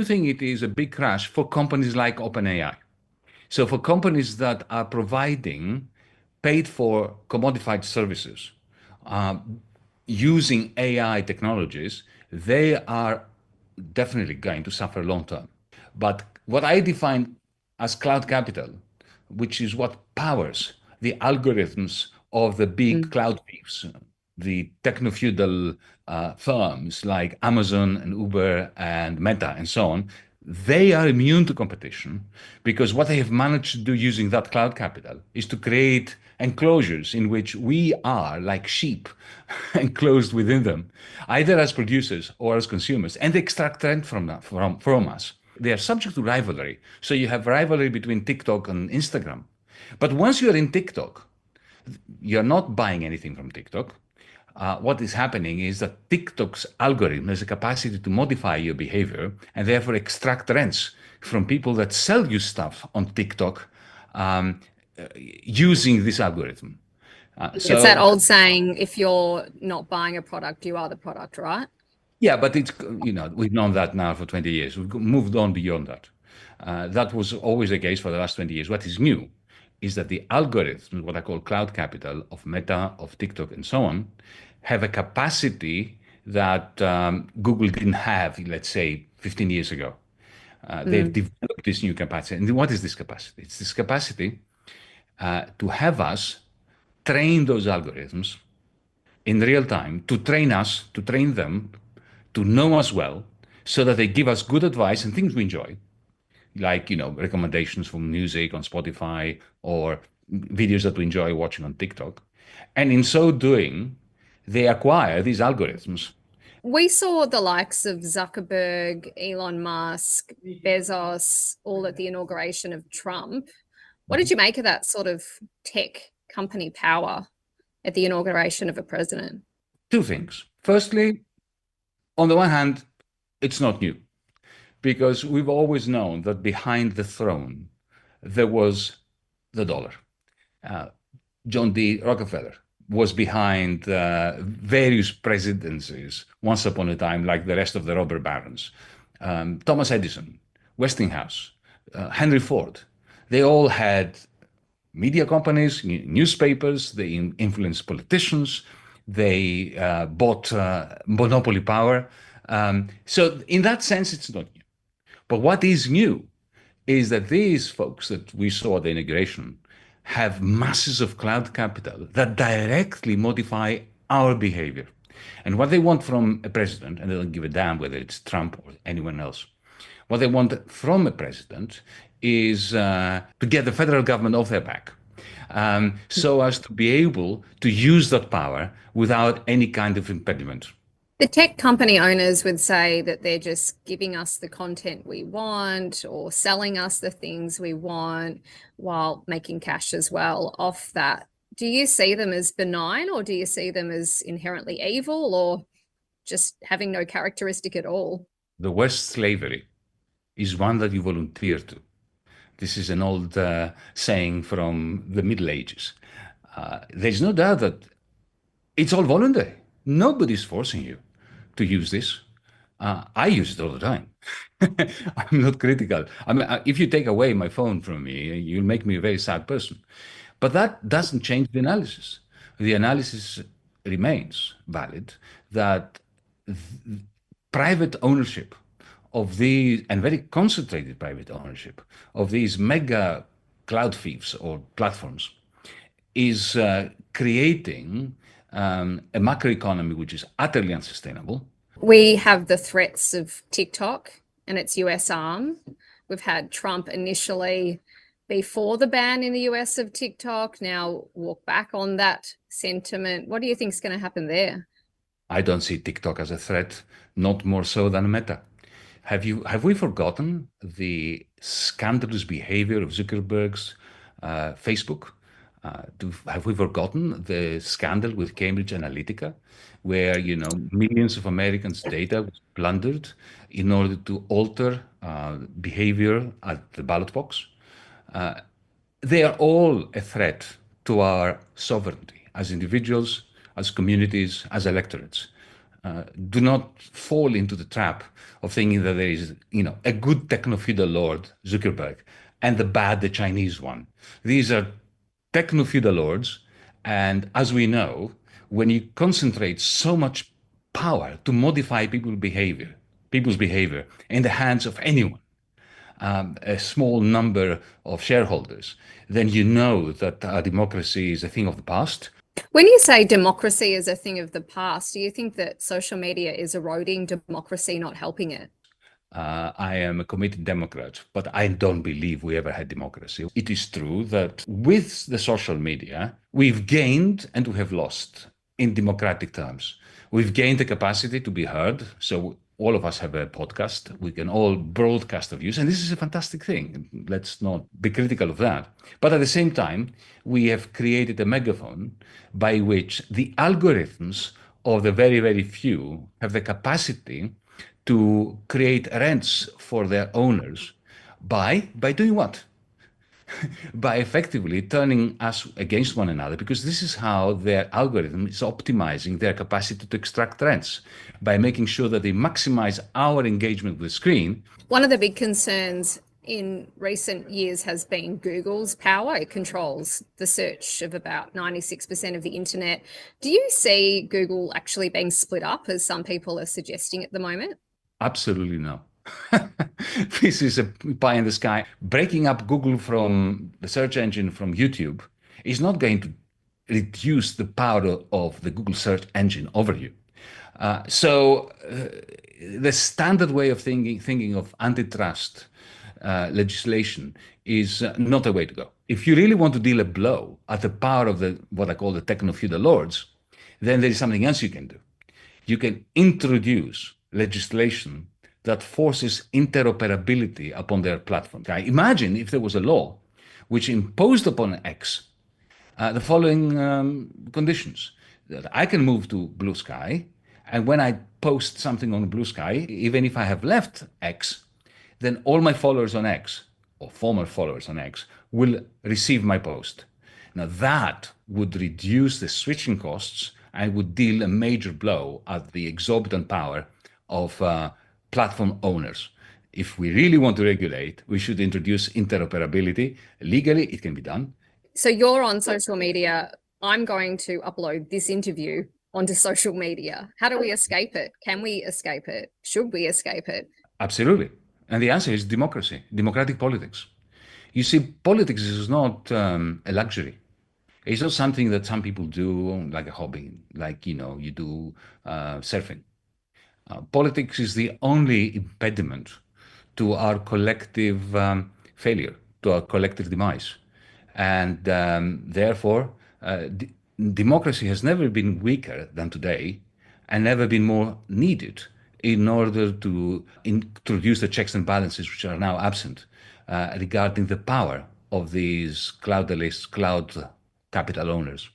think it is a big crash for companies like OpenAI. So for companies that are providing paid for commodified services uh, using AI technologies, they are definitely going to suffer long term. But what I define as cloud capital, which is what powers the algorithms of the big Mm. cloud thieves, the technofeudal firms like Amazon and Uber and Meta and so on, they are immune to competition because what they have managed to do using that cloud capital is to create enclosures in which we are like sheep enclosed within them, either as producers or as consumers, and extract rent from us. They are subject to rivalry. So you have rivalry between TikTok and Instagram. But once you're in TikTok, you're not buying anything from TikTok. What is happening is that TikTok's algorithm has a capacity to modify your behavior and therefore extract rents from people that sell you stuff on TikTok um, using this algorithm. It's that So old saying, if you're not buying a product, you are the product, right? yeah, but it's, we've known that now for 20 years. We've moved on beyond that. That was always the case for the last 20 years. What is new is that the algorithms, what I call cloud capital of Meta, of TikTok, and so on, have a capacity that Google didn't have, let's say, 15 years ago. They've Mm. developed this new capacity. And what is this capacity? It's this capacity to have us train those algorithms in real time, to train us, to train them, to know us well, so that they give us good advice and things we enjoy, like recommendations from music on Spotify or videos that we enjoy watching on TikTok. And in so doing, they acquire these algorithms. We saw the likes of Zuckerberg, Elon Musk, Bezos, all at the inauguration of Trump. What did you make of that sort of tech company power at the inauguration of a president? Two things. Firstly, on the one hand, it's not new because we've always known that behind the throne there was the dollar. Uh, John D. Rockefeller was behind various presidencies once upon a time, like the rest of the robber barons. Thomas Edison, Westinghouse, Henry Ford, they all had media companies, newspapers, they influenced politicians, they bought monopoly power. So, in that sense, it's not new. But what is new is that these folks that we saw at the inauguration have masses of cloud capital that directly modify our behavior. And what they want from a president, and they don't give a damn whether it's Trump or anyone else, what they want from a president is to get the federal government off their back. So as to be able to use that power without any kind of impediment. The tech company owners would say that they're just giving us the content we want or selling us the things we want while making cash as well off that. Do you see them as benign, or do you see them as inherently evil, or just having no characteristic at all? The worst slavery is one that you volunteer to. This is an old saying from the Middle Ages. There's no doubt that it's all voluntary. Nobody's forcing you to use this. I use it all the time. I'm not critical. I mean, if you take away my phone from me, you'll make me a very sad person. But that doesn't change the analysis. The analysis remains valid that private ownership of these, and very concentrated private ownership of these mega cloud thieves or platforms, is creating a macroeconomy which is utterly unsustainable. We have the threats of TikTok and its US arm. We've had Trump initially before the ban in the US of TikTok, now walk back on that sentiment. What do you think is going to happen there? I don't see TikTok as a threat, not more so than Meta. Have we forgotten the scandalous behavior of Zuckerberg's Facebook? Have we forgotten the scandal with Cambridge Analytica, where millions of Americans' data was plundered in order to alter behavior at the ballot box? They are all a threat to our sovereignty as individuals, as communities, as electorates. Do not fall into the trap of thinking that there is, a good techno-feudal lord, Zuckerberg, and the bad, the Chinese one. These are techno-feudal lords, and as we know, when you concentrate so much power to modify people's behavior in the hands of anyone, a small number of shareholders, then you know that democracy is a thing of the past. When you say democracy is a thing of the past, do you think that social media is eroding democracy, not helping it? I am a committed Democrat, but I don't believe we ever had democracy. It is true that with the social media, we've gained and we have lost in democratic terms. We've gained the capacity to be heard. So all of us have a podcast. We can all broadcast our views. And this is a fantastic thing. Let's not be critical of that. But at the same time, we have created a megaphone by which the algorithms of the very, very few have the capacity to create rents for their owners by doing what? By effectively turning us against one another, because this is how their algorithm is optimizing their capacity to extract rents by making sure that they maximize our engagement with the screen. One of the big concerns in recent years has been Google's power. It controls the search of about 96% of the internet. Do you see Google actually being split up, as some people are suggesting at the moment? Absolutely no. This is a pie in the sky. Breaking up Google from the search engine from YouTube is not going to reduce the power of the Google search engine over you. So the standard way of thinking of antitrust legislation is not a way to go. If you really want to deal a blow at the power of the what I call the techno-feudal lords, then there is something else you can do. You can introduce legislation that forces interoperability upon their platform. Imagine if there was a law which imposed upon X the following conditions: that I can move to Blue Sky, and when I post something on Blue Sky, even if I have left X, then all my followers on X, or former followers on X, will receive my post. Now that would reduce the switching costs and would deal a major blow at the exorbitant power of platform owners. If we really want to regulate, we should introduce interoperability. Legally, it can be done. So you're on social media. I'm going to upload this interview onto social media. How do we escape it? Can we escape it? Should we escape it? Absolutely. And the answer is democracy, democratic politics. You see, politics is not a luxury. It's not something that some people do like a hobby, like, you do surfing. Politics is the only impediment to our collective failure, to our collective demise. And therefore, democracy has never been weaker than today and never been more needed in order to introduce the checks and balances which are now absent regarding the power of these cloud capital owners.